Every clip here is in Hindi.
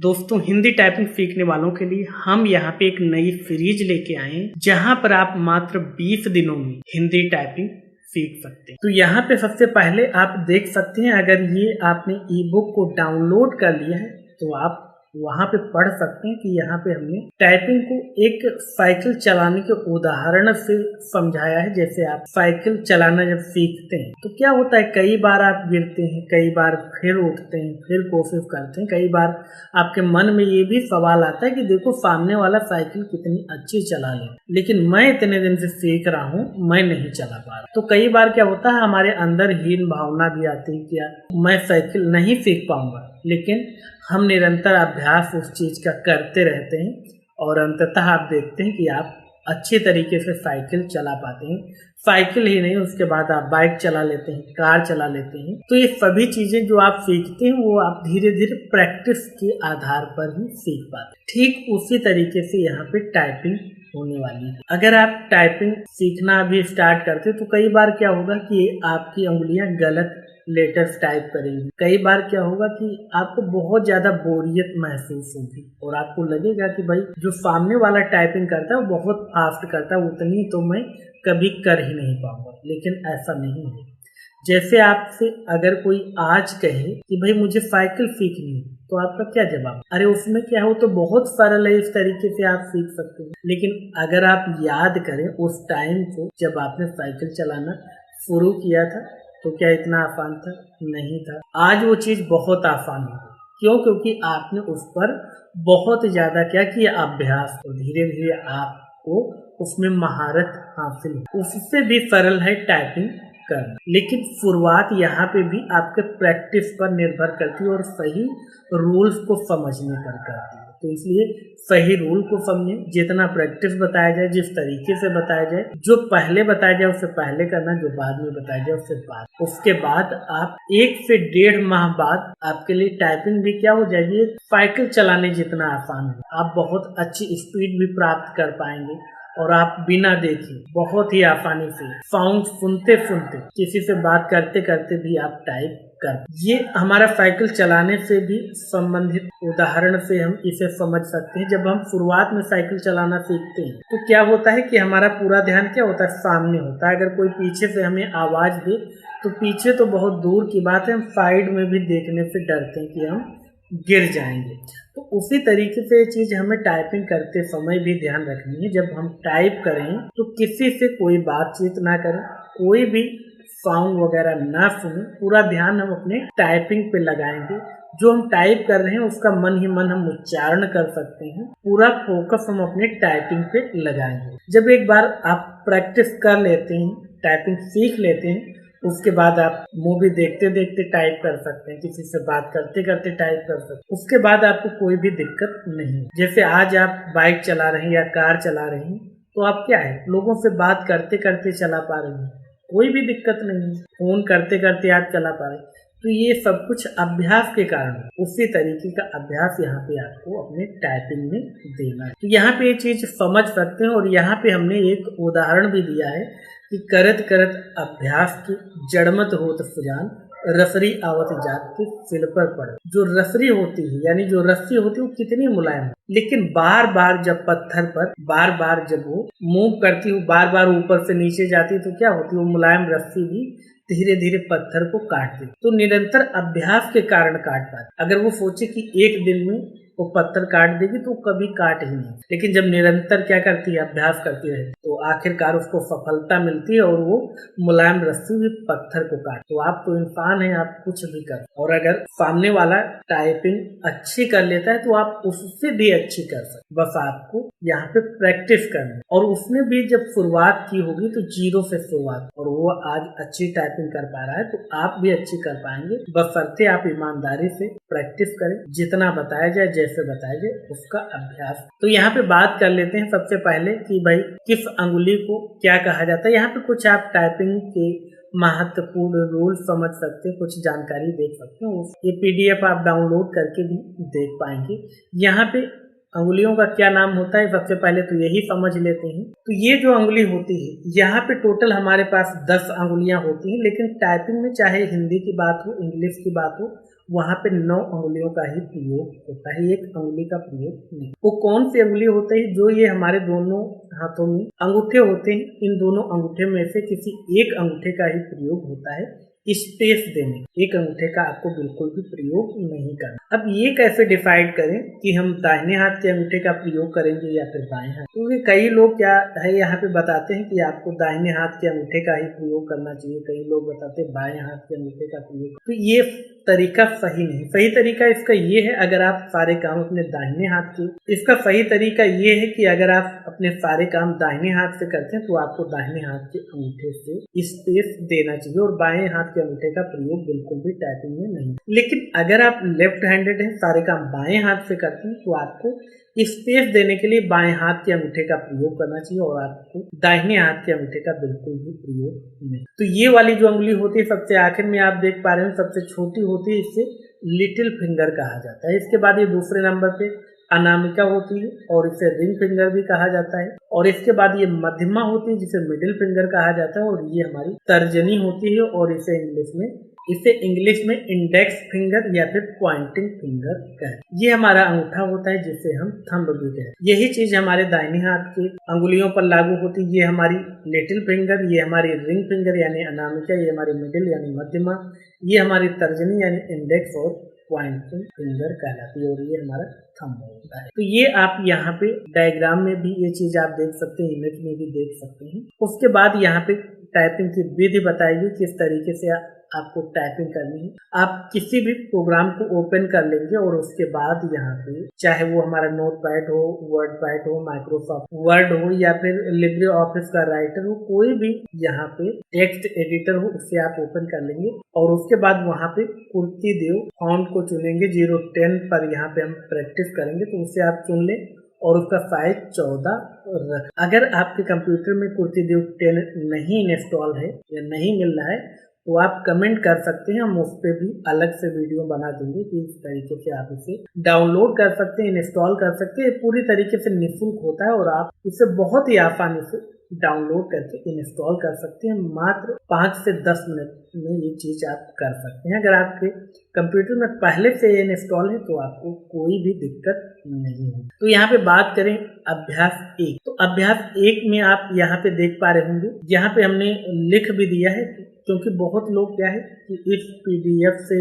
दोस्तों, हिंदी टाइपिंग सीखने वालों के लिए हम यहाँ पे एक नई सीरीज लेके आए हैं जहाँ पर आप मात्र 20 दिनों में हिंदी टाइपिंग सीख सकते हैं। तो यहाँ पे सबसे पहले आप देख सकते हैं, अगर ये आपने ई बुक को डाउनलोड कर लिया है तो आप वहाँ पे पढ़ सकते हैं कि यहाँ पे हमने टाइपिंग को एक साइकिल चलाने के उदाहरण से समझाया है। जैसे आप साइकिल चलाना जब सीखते हैं तो क्या होता है, कई बार आप गिरते हैं, कई बार फिर उठते हैं, फिर कोशिश करते हैं, कई बार आपके मन में ये भी सवाल आता है कि देखो सामने वाला साइकिल कितनी अच्छी चला ले, लेकिन मैं इतने दिन से सीख रहा हूँ, मैं नहीं चला पा रहा। तो कई बार क्या होता है, हमारे अंदर हीन भावना भी आती है कि मैं साइकिल नहीं सीख पाऊंगा, लेकिन हम निरंतर अभ्यास उस चीज का करते रहते हैं और अंततः आप देखते हैं कि आप अच्छे तरीके से साइकिल चला पाते हैं। साइकिल ही नहीं, उसके बाद आप बाइक चला लेते हैं, कार चला लेते हैं। तो ये सभी चीजें जो आप सीखते हैं वो आप धीरे धीरे प्रैक्टिस के आधार पर ही सीख पाते हैं। ठीक उसी तरीके से यहाँ पे टाइपिंग होने वाली है। अगर आप टाइपिंग सीखना अभी स्टार्ट करते तो कई बार क्या होगा कि आपकी उंगलियां गलत लेटर्स टाइप करेंगी। कई बार क्या होगा कि आपको बहुत ज्यादा बोरियत महसूस होगी और आपको लगेगा कि भाई जो सामने वाला टाइपिंग करता है वो बहुत फास्ट करता है, उतनी तो मैं कभी कर ही नहीं पाऊंगा। लेकिन ऐसा नहीं है। जैसे आपसे अगर कोई आज कहे कि भाई मुझे साइकिल सीखनी है, तो आपका क्या जवाब? अरे उसमें क्या हो, तो बहुत सरल है, इस तरीके से आप सीख सकते हैं। लेकिन अगर आप याद करें उस टाइम को जब आपने साइकिल चलाना शुरू किया था, तो क्या इतना आसान था? नहीं था। आज वो चीज बहुत आसान है। क्यों? क्योंकि आपने उस पर बहुत ज्यादा क्या किया, अभ्यास। तो धीरे धीरे आपको उसमें महारत हासिल है। उससे भी सरल है टाइपिंग करना, लेकिन शुरुआत यहाँ पे भी आपके प्रैक्टिस पर निर्भर करती है और सही रूल्स को समझने पर करती है। तो इसलिए सही रूल को समझें, जितना प्रैक्टिस बताया जाए, जिस तरीके से बताया जाए, जो पहले बताया जाए उससे पहले करना, जो बाद में बताया जाए उससे बाद। उसके बाद आप 1 से 1.5 माह बाद आपके लिए टाइपिंग भी क्या हो जाएगी, साइकिल चलाने जितना आसान है। आप बहुत अच्छी स्पीड भी प्राप्त कर पाएंगे और आप बिना देखे बहुत ही आसानी से साउंड सुनते सुनते, किसी से बात करते करते भी आप टाइप कर। ये हमारा साइकिल चलाने से भी संबंधित उदाहरण से हम इसे समझ सकते हैं। जब हम शुरुआत में साइकिल चलाना सीखते हैं तो क्या होता है कि हमारा पूरा ध्यान क्या होता है, सामने होता है। अगर कोई पीछे से हमें आवाज दे तो पीछे तो बहुत दूर की बात है, हम साइड में भी देखने से डरते हैं कि हम गिर जाएंगे। तो उसी तरीके से ये चीज हमें टाइपिंग करते समय भी ध्यान रखनी है। जब हम टाइप करें तो किसी से कोई बातचीत ना करें, कोई भी साउंड वगैरह ना सुने, पूरा ध्यान हम अपने टाइपिंग पे लगाएंगे। जो हम टाइप कर रहे हैं उसका मन ही मन हम उच्चारण कर सकते हैं। पूरा फोकस हम अपने टाइपिंग पे लगाएंगे। जब एक बार आप प्रैक्टिस कर लेते हैं, टाइपिंग सीख लेते हैं, उसके बाद आप मूवी देखते देखते टाइप कर सकते हैं, किसी से बात करते करते टाइप कर सकते हैं। उसके बाद आपको कोई भी दिक्कत नहीं। जैसे आज आप बाइक चला रहे हैं या कार चला रहे हैं तो आप क्या है, लोगों से बात करते करते चला पा रहे हैं, कोई भी दिक्कत नहीं। फोन करते करते आप चला पा रहे हैं। तो ये सब कुछ अभ्यास के कारण, उसी तरीके का अभ्यास यहाँ पे आपको अपने टाइपिंग में देना है। तो यहाँ पे ये चीज समझ सकते हैं। और यहाँ पे हमने एक उदाहरण भी दिया है कि करत करत अभ्यास की जड़मत होत सुजान, रसरी आवत जात के सिल पर पड़े। जो रसरी होती है यानी जो रस्सी होती है वो कितनी मुलायम है, लेकिन बार बार जब पत्थर पर बार बार जब वो मूव करती है, बार बार ऊपर से नीचे जाती है, तो क्या होती है, वो मुलायम रस्सी भी धीरे धीरे पत्थर को काटती। तो निरंतर अभ्यास के कारण काट पाती। अगर वो सोचे कि एक दिन में वो पत्थर काट देगी तो कभी काट ही नहीं। लेकिन जब निरंतर क्या करती है, अभ्यास करती है, तो आखिरकार उसको सफलता मिलती है और वो मुलायम रस्सी भी पत्थर को काट। तो आप तो इंसान हैं, आप कुछ भी कर। और अगर सामने वाला टाइपिंग अच्छी कर लेता है तो आप उससे भी अच्छी कर सकते। बस आपको यहाँ पे प्रैक्टिस करनी। और उसने भी जब शुरुआत की होगी तो 0 से शुरुआत, और वो आज अच्छी टाइपिंग कर पा रहा है तो आप भी अच्छी कर पाएंगे। बशर्ते आप ईमानदारी से प्रैक्टिस करें, जितना बताया जाए, जैसे बताया जाए उसका अभ्यास। तो यहाँ पे बात कर लेते हैं सबसे पहले कि भाई किस अंगुली को क्या कहा जाता है। यहाँ पे कुछ आप टाइपिंग के महत्वपूर्ण रूल समझ सकते हैं, कुछ जानकारी देख सकते हैं। ये पीडीएफ आप डाउनलोड करके भी देख पाएंगे। यहाँ पे अंगुलियों का क्या नाम होता है, सबसे पहले तो यही समझ लेते हैं। तो ये जो अंगुली होती है, यहाँ पे टोटल हमारे पास 10 अंगुलियां होती हैं। लेकिन टाइपिंग में चाहे हिंदी की बात हो, इंग्लिश की बात हो, वहाँ पे 9 अंगुलियों का ही प्रयोग होता है, एक अंगुली का प्रयोग नहीं। वो कौन सी अंगुली होते हैं? जो ये हमारे दोनों हाथों में अंगूठे होते हैं, इन दोनों अंगूठे में से किसी एक अंगूठे का ही प्रयोग होता है स्पेस देने, एक अंगूठे का आपको बिल्कुल भी प्रयोग नहीं करना। अब ये कैसे डिसाइड करें कि हम दाहिने हाथ के अंगूठे का प्रयोग करेंगे या फिर बाएं हाथ? क्योंकि कई लोग क्या है यहाँ पे बताते हैं कि आपको दाहिने हाथ के अंगूठे का ही प्रयोग करना चाहिए, कई लोग बताते हैं बाएं हाथ के अंगूठे का प्रयोग। तो ये तरीका सही नहीं। सही तरीका इसका ये है, अगर आप सारे काम अपने दाहिने हाथ के, इसका सही तरीका ये है कि अगर आप अपने सारे काम दाहिने हाथ से करते हैं तो आपको दाहिने हाथ के अंगूठे से स्पेस देना चाहिए और बाएं हाथ के अंगूठे का प्रयोग बिल्कुल भी टाइपिंग में नहीं। लेकिन अगर आप लेफ्ट हैंडेड हैं, सारे काम बाएं हाथ से करते हैं, तो आपको स्पेस देने के लिए बाएं हाथ के अंगूठे का प्रयोग करना चाहिए और आपको दाहिने हाथ के अंगूठे का बिल्कुल भी प्रयोग नहीं। तो ये वाली जो अंगुली होती है सबसे आखिर में आप देख पा रहे हैं, सबसे छोटी होती है, इसे लिटिल फिंगर कहा जाता है। इसके बाद ये दूसरे नंबर पे अनामिका होती है और इसे रिंग फिंगर भी कहा जाता है, और इसके बाद ये मध्यमा होती है जिसे मिडिल फिंगर कहा जाता है, और ये हमारी तर्जनी होती है और इसे इंग्लिश में इंडेक्स फिंगर या फिर पॉइंटिंग फिंगर कहते हैं। ये हमारा अंगूठा होता है जिसे हम थंब भी कहते हैं। यही चीज हमारे दाहिने हाथ के अंगुलियों पर लागू होती है। ये हमारी लिटिल फिंगर, ये हमारी रिंग फिंगर यानी अनामिका, ये हमारी मिडिल यानी मध्यमा, ये हमारी तर्जनी यानी इंडेक्स और पॉइंटिंग फिंगर कहलाती है, और ये हमारा थंब होता है। तो ये आप यहाँ पे डायग्राम में भी ये चीज आप देख सकते हैं, इमेज में भी देख सकते हैं। उसके बाद यहाँ पे टाइपिंग की विधि बताएगी किस तरीके से आपको टाइपिंग करनी है। आप किसी भी प्रोग्राम को ओपन कर लेंगे और उसके बाद यहाँ पे चाहे वो हमारा नोटपैड हो, वर्ड पैड हो, माइक्रोसॉफ्ट वर्ड हो या फिर लिब्रे ऑफिस का राइटर हो, कोई भी यहाँ पे टेक्स्ट एडिटर हो, उससे आप ओपन कर लेंगे और उसके बाद वहाँ पे कुर्तिदेव फॉन्ट को चुनेंगे। 010 पर यहाँ पे हम प्रैक्टिस करेंगे, तो उससे आप चुन लें और उसका साइज 14 रख। अगर आपके कंप्यूटर में कुर्तिदेव 10 नहीं इंस्टॉल है या नहीं मिल रहा है तो आप कमेंट कर सकते हैं, हम उस पर भी अलग से वीडियो बना देंगे कि इस तरीके से आप इसे डाउनलोड कर सकते हैं, इंस्टॉल कर सकते हैं। पूरी तरीके से निःशुल्क होता है और आप इसे बहुत ही आसानी से डाउनलोड करके इंस्टॉल कर सकते हैं। मात्र 5 से 10 मिनट में ये चीज आप कर सकते हैं। अगर आपके कंप्यूटर में पहले से ये इंस्टॉल है तो आपको कोई भी दिक्कत नहीं है। तो यहाँ पे बात करें अभ्यास 1, तो अभ्यास 1 में आप यहाँ पे देख पा रहे होंगे, यहाँ पे हमने लिख भी दिया है, क्योंकि बहुत लोग क्या है कि इस पीडीएफ से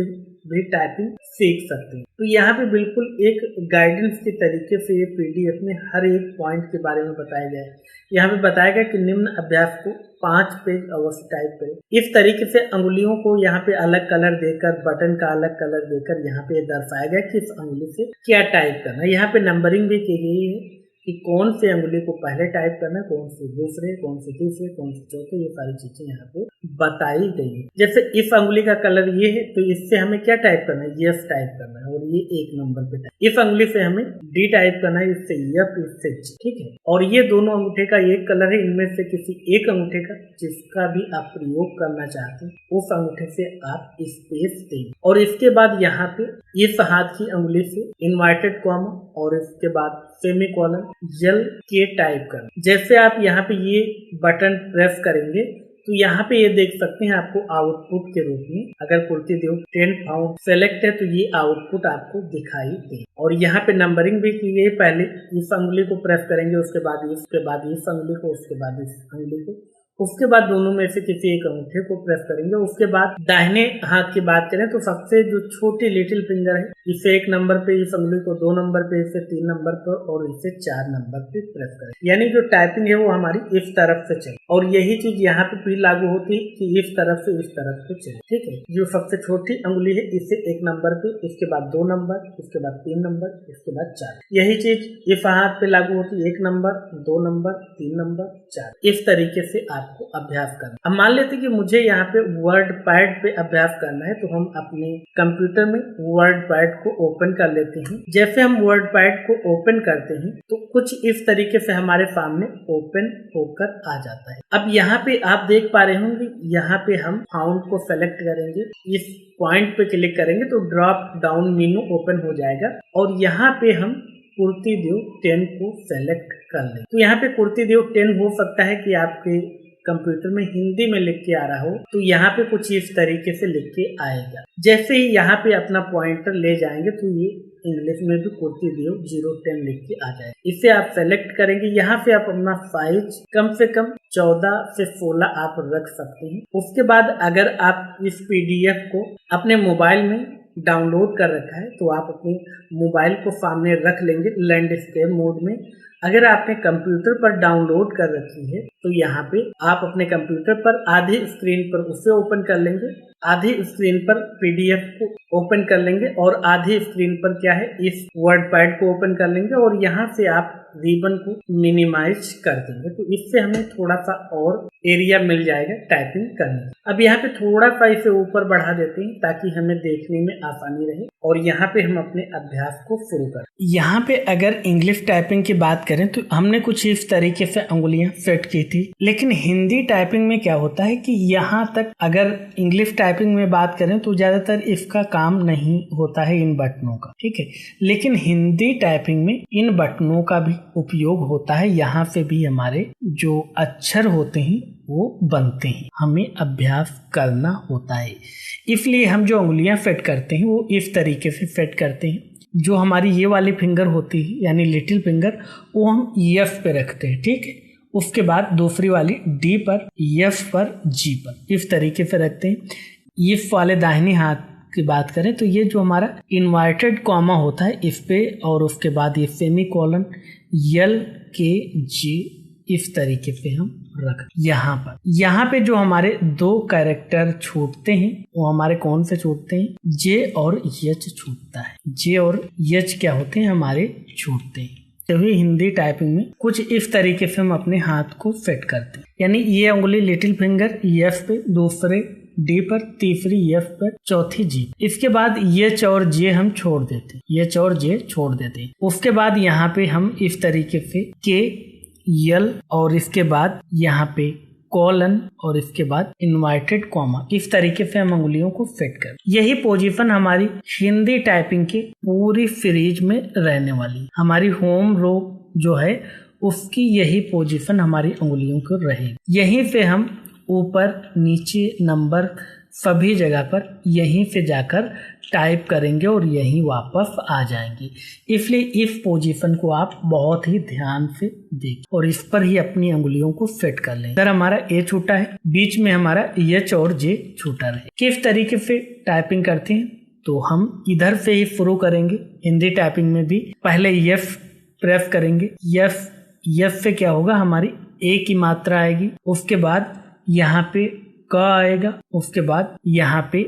भी टाइपिंग सीख सकते हैं। तो यहाँ पे बिल्कुल एक गाइडेंस के तरीके से ये पीडीएफ में हर एक पॉइंट के बारे में बताया गया है। यहाँ पे बताया गया कि निम्न अभ्यास को 5 पेज अवश्य टाइप करें। इस तरीके से अंगुलियों को यहाँ पे अलग कलर देकर, बटन का अलग कलर देकर यहाँ पे दर्शाया गया कि इस अंगुली से क्या टाइप करना है। यहाँ पे नंबरिंग भी की गई है कि कौन से अंगुली को पहले टाइप करना है, कौन से दूसरे, कौन से तीसरे, कौन से चौथे, ये सारी चीजें यहाँ पे बताई गई है। जैसे इस अंगुली का कलर ये है तो इससे हमें क्या टाइप करना है, यस टाइप करना है और ये 1 नंबर पे टाइप। इस अंगुली से हमें डी टाइप करना है, इससे यप, इससे जी, ठीक है। और ये दोनों अंगूठे का एक कलर है, इनमें से किसी एक अंगूठे का जिसका भी आप प्रयोग करना चाहते हैं उस अंगूठे से आप स्पेस देंगे। और इसके बाद यहाँ पे इस हाथ की अंगुली से इन्वर्टेड कॉमा और इसके बाद सेमीकोलन जल के टाइप करना। जैसे आप यहाँ पे ये बटन प्रेस करेंगे तो यहाँ पे ये देख सकते हैं आपको आउटपुट के रूप में, अगर कुर्तिदेव 10 फाउंड सेलेक्ट है तो ये आउटपुट आपको दिखाई दे। और यहाँ पे नंबरिंग भी की गई, पहले इस अंगुली को प्रेस करेंगे, उसके बाद इस अंगुली को, उसके बाद इस अंगुली को, उसके बाद दोनों में से किसी एक अंगूठे को प्रेस करेंगे। उसके बाद दाहिने हाथ की बात करें तो सबसे जो छोटी लिटिल फिंगर है, इसे 1 नंबर पे, इस अंगुली को 2 नंबर पे, इसे 3 नंबर पर और इसे 4 नंबर पे प्रेस करें। यानी जो टाइपिंग है वो हमारी इस तरफ से चले, और यही चीज यहाँ पे भी लागू होती है कि इस तरफ से इस तरफ से चले, ठीक है। जो सबसे छोटी अंगुली है इसे 1 नंबर पे, इसके बाद 2 नंबर, इसके बाद 3 नंबर, इसके बाद 4। यही चीज इस हाथ पे लागू होती है, 1 नंबर, 2 नंबर, 3 नंबर, 4। इस तरीके से आपको अभ्यास करना। अब मान लेते कि मुझे यहाँ पे वर्ड पैड पे अभ्यास करना है, तो हम अपने कंप्यूटर में वर्ड पैड को ओपन कर लेते हैं। जैसे हम वर्ड पैड को ओपन करते हैं तो कुछ इस तरीके से हमारे सामने ओपन होकर आ जाता है। अब यहाँ पे आप देख पा रहे होंगे, यहाँ पे हम फाउंड को सेलेक्ट करेंगे, इस पॉइंट पे क्लिक करेंगे तो ड्रॉप डाउन मेनू ओपन हो जाएगा और यहाँ पे हम कुर्तिदेव 10 को सेलेक्ट कर लें। तो यहाँ पे कुर्तिदेव 10 हो सकता है कि आपके कंप्यूटर में हिंदी में लिख के आ रहा हो तो यहाँ पे कुछ इस तरीके से लिख के आएगा। जैसे ही यहाँ पे अपना पॉइंटर ले जाएंगे तो ये इंग्लिश में भी कुर्ती दियो 010 लिख के आ जाए। इसे आप सेलेक्ट करेंगे। यहाँ पे आप अपना साइज कम से कम 14 से 16 आप रख सकते हैं। उसके बाद अगर आप इस PDF को अपने मोबाइल में डाउनलोड कर रखा है तो आप अपने मोबाइल को सामने रख लेंगे लैंडस्केप मोड में। अगर आपने कंप्यूटर पर डाउनलोड कर रखी है तो यहाँ पे आप अपने कंप्यूटर पर आधी स्क्रीन पर उसे ओपन कर लेंगे, आधी स्क्रीन पर PDF को ओपन कर लेंगे और आधी स्क्रीन पर क्या है इस वर्ड पैड को ओपन कर लेंगे और यहाँ से आप रिबन को मिनिमाइज कर देंगे। तो इससे हमें थोड़ा सा और एरिया मिल जाएगा टाइपिंग करने। अब यहाँ पे थोड़ा सा इसे ऊपर बढ़ा देते हैं ताकि हमें देखने में आसानी रहे और यहाँ पे हम अपने अभ्यास को शुरू करें। यहाँ पे अगर इंग्लिश टाइपिंग की बात करें तो हमने कुछ इस तरीके से उंगलियां सेट की थी, लेकिन हिंदी टाइपिंग में क्या होता है कि यहाँ तक अगर इंग्लिश टाइपिंग में बात करें तो ज्यादातर इसका काम नहीं होता है इन बटनों का, ठीक है। लेकिन हिंदी टाइपिंग में इन बटनों का भी उपयोग होता है। यहाँ से भी हमारे जो अक्षर होते हैं वो बनते हैं, हमें अभ्यास करना होता है। इसलिए हम जो उंगलियां सेट करते हैं वो इस तरीके से सेट करते हैं। जो हमारी ये वाली फिंगर होती है यानी लिटिल फिंगर वो हम F पे रखते हैं, ठीक है। उसके बाद दूसरी वाली D पर, F पर, G पर इस तरीके से रखते हैं। इस वाले दाहिने हाथ की बात करें तो ये जो हमारा इन्वर्टेड कॉमा होता है इस पे और उसके बाद ये सेमी कॉलन LKG इस तरीके से हम रख। यहाँ पे जो हमारे 2 कैरेक्टर छूटते हैं वो हमारे कौन से छूटते हैं, J और H छूटता है। J और H क्या होते हैं हमारे छूटते हैं। तभी हिंदी टाइपिंग में कुछ इस तरीके से हम अपने हाथ को सेट करते हैं। यानी ये उंगली लिटिल फिंगर F पे, दूसरे D पर, तीसरी F पर, चौथी G। इसके बाद H और J हम छोड़ देते हैं, H और J छोड़ देते हैं। उसके बाद यहाँ पे हम इस तरीके से K L और इसके बाद यहाँ पे कॉलन और इसके बाद इन्वर्टेड कॉमा इस तरीके से हम उंगलियों को सेट कर। यही पोजीशन हमारी हिंदी टाइपिंग की पूरी सीरीज में रहने वाली। हमारी होम रो जो है उसकी यही पोजीशन हमारी उंगलियों को रहेगी। यहीं से हम ऊपर नीचे नंबर सभी जगह पर यहीं से जाकर टाइप करेंगे और यहीं वापस आ जाएंगे। इसलिए इस पोजीशन को आप बहुत ही ध्यान से देखिए और इस पर ही अपनी उंगलियों को सेट कर लें। इधर हमारा A छूटा है, बीच में हमारा H और J छूटा रहे। किस तरीके से टाइपिंग करते हैं तो हम इधर से ही शुरू करेंगे। हिंदी टाइपिंग में भी पहले F प्रेस करेंगे। F से क्या होगा हमारी A की मात्रा आएगी, उसके बाद यहाँ पे क आएगा, उसके बाद यहाँ पे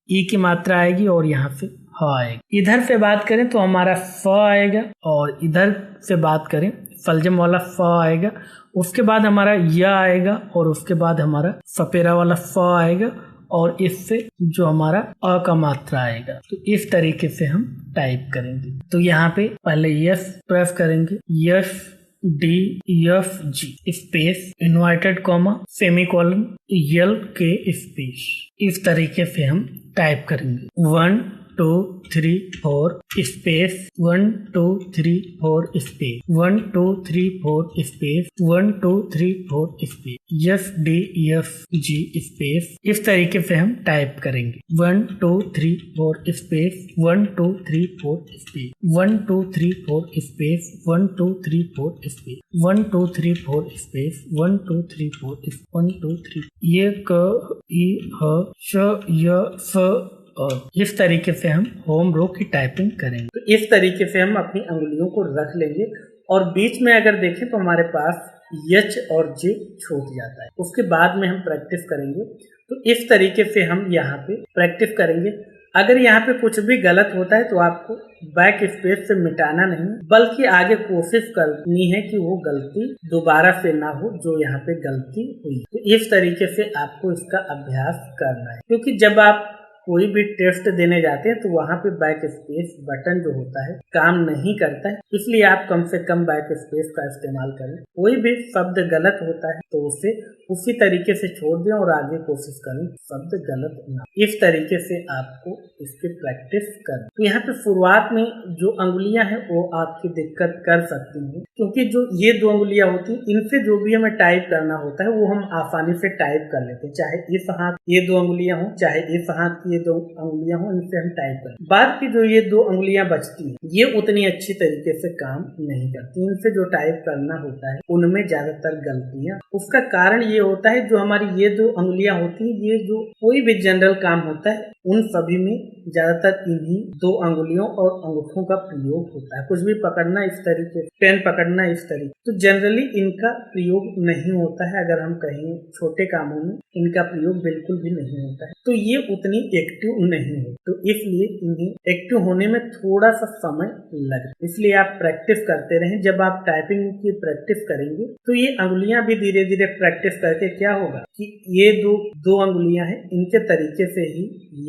ई की मात्रा आएगी और यहाँ से ह आएगी। इधर से बात करें तो हमारा फ आएगा और इधर से बात करें सलजम वाला फ आएगा, उसके बाद हमारा य आएगा और उसके बाद हमारा सपेरा वाला फ आएगा और इससे जो हमारा अ का मात्रा आएगा। तो इस तरीके से हम टाइप करेंगे। तो यहाँ पे पहले F प्रेस करेंगे, FDFG space inverted comma semicolon LK space इस तरीके से हम टाइप करेंगे। 1 2 3 4 space 1 2 3 4 space 1 2 3 4 space 1 2 3 4 space FDFG space इस तरीके से हम टाइप करेंगे। 1 2 3 4 space 1 2 3 4 space 1 2 3 4 space 1 2 3 4 space 1 2 3 4 space 1 2 3 4 1 2 3 ये क ई ह श य फ और इस तरीके से हम होम रो की टाइपिंग करेंगे। तो इस तरीके से हम अपनी उंगलियों को रख लेंगे और बीच में अगर देखें तो हमारे पास H और J छूट जाता है। उसके बाद में हम प्रैक्टिस करेंगे। तो इस तरीके से हम यहाँ पे प्रैक्टिस करेंगे। अगर यहाँ पे कुछ भी गलत होता है तो आपको बैक स्पेस से मिटाना नहीं बल्कि आगे कोशिश करनी है कि वो गलती दोबारा से ना हो जो यहाँ पे गलती हुई। तो इस तरीके से आपको इसका अभ्यास करना है, क्योंकि जब आप कोई भी टेस्ट देने जाते हैं तो वहाँ पे बैक स्पेस बटन जो होता है काम नहीं करता है, इसलिए आप कम से कम बैक स्पेस का इस्तेमाल करें। कोई भी शब्द गलत होता है तो उसे उसी तरीके से छोड़ दें और आगे कोशिश करें शब्द गलत ना। इस तरीके से आपको इसकी प्रैक्टिस करें। तो यहाँ पे शुरुआत में जो अंगुलियां हैं वो आपकी दिक्कत कर सकती हैं, क्योंकि जो ये 2 अंगुलियां होती हैं इनसे जो भी हमें टाइप करना होता है वो हम आसानी से टाइप कर लेते हैं। चाहे इस हाथ ये 2 अंगुलियां हो, चाहे इस हाथ की ये 2 अंगुलियां हो, इनसे हम टाइप करें। बाद की जो ये 2 अंगुलियां बचती हैं ये उतनी अच्छी तरीके से काम नहीं करती। इनसे जो टाइप करना होता है उनमें ज्यादातर गलतियां, उसका कारण ये होता है जो हमारी ये 2 अंगुलियां होती हैं, ये जो कोई भी जनरल काम होता है उन सभी में ज्यादातर इन्हीं 2 अंगुलियों और अंगूठों का प्रयोग होता है। कुछ भी पकड़ना इस तरीके, पेन पकड़ना इस तरीके, तो जनरली इनका प्रयोग नहीं होता है। अगर हम कहें छोटे कामों में इनका प्रयोग बिल्कुल भी नहीं होता है, तो ये उतनी एक्टिव नहीं है। तो इसलिए इन्हें एक्टिव होने में थोड़ा सा समय लगता है। इसलिए आप प्रैक्टिस करते रहें। जब आप टाइपिंग की प्रैक्टिस करेंगे तो ये अंगुलियां भी धीरे धीरे प्रैक्टिस करके क्या होगा कि ये दो अंगुलियां हैं, इनके तरीके से ही ये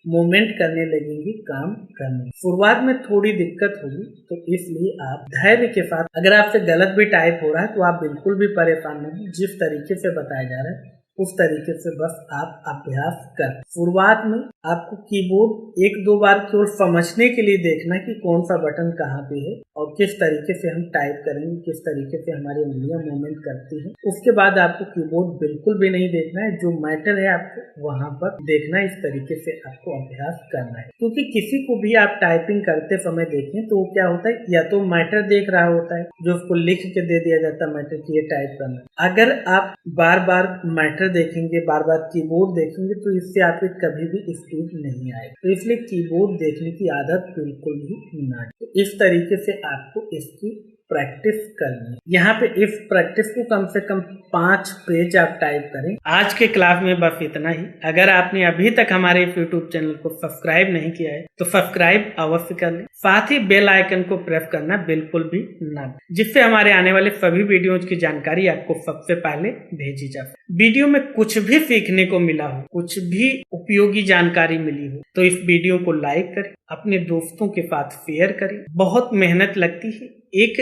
मूवमेंट करने लगेंगी, काम करने। शुरुआत में थोड़ी दिक्कत होगी, तो इसलिए आप धैर्य के साथ, अगर आपसे गलत भी टाइप हो रहा है तो आप बिल्कुल भी परेशान नहीं, जिस तरीके से बताया जा रहा है उस तरीके से बस आप अभ्यास कर। शुरुआत में आपको कीबोर्ड 1-2 बार केवल समझने के लिए देखना कि कौन सा बटन कहाँ पे है और किस तरीके से हम टाइप करेंगे, किस तरीके से हमारी उंगलियां मूवमेंट करती हैं। उसके बाद आपको कीबोर्ड बिल्कुल भी नहीं देखना है, जो मैटर है आपको वहां पर देखना है। इस तरीके से आपको अभ्यास करना है, क्योंकि किसी को भी आप टाइपिंग करते समय देखें तो वो क्या होता है, या तो मैटर देख रहा होता है जो उसको लिख के दे दिया जाता है मैटर की ये टाइप करना। अगर आप बार बार मैटर देखेंगे, बार बार कीबोर्ड देखेंगे तो इससे आपके कभी भी स्पीड नहीं आएगी। तो इसलिए कीबोर्ड देखने की आदत बिल्कुल भी ना। तो इस तरीके से आपको इसकी प्रैक्टिस करनी। यहाँ पे इस प्रैक्टिस को कम से कम 5 पेज आप टाइप करें। आज के क्लास में बस इतना ही। अगर आपने अभी तक हमारे यूट्यूब चैनल को सब्सक्राइब नहीं किया है तो सब्सक्राइब अवश्य कर लें, साथ ही बेल आइकन को प्रेस करना बिल्कुल भी ना, जिससे हमारे आने वाले सभी वीडियोज की जानकारी आपको सबसे पहले भेजी जा सके। वीडियो में कुछ भी सीखने को मिला हो, कुछ भी उपयोगी जानकारी मिली हो तो इस वीडियो को लाइक करें, अपने दोस्तों के साथ शेयर करें। बहुत मेहनत लगती है एक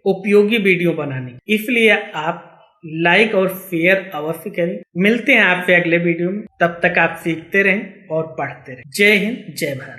उपयोगी वीडियो बनाने, इसलिए आप लाइक और शेयर अवश्य करें। मिलते हैं आपसे अगले वीडियो में, तब तक आप सीखते रहें और पढ़ते रहें। जय हिंद, जय भारत।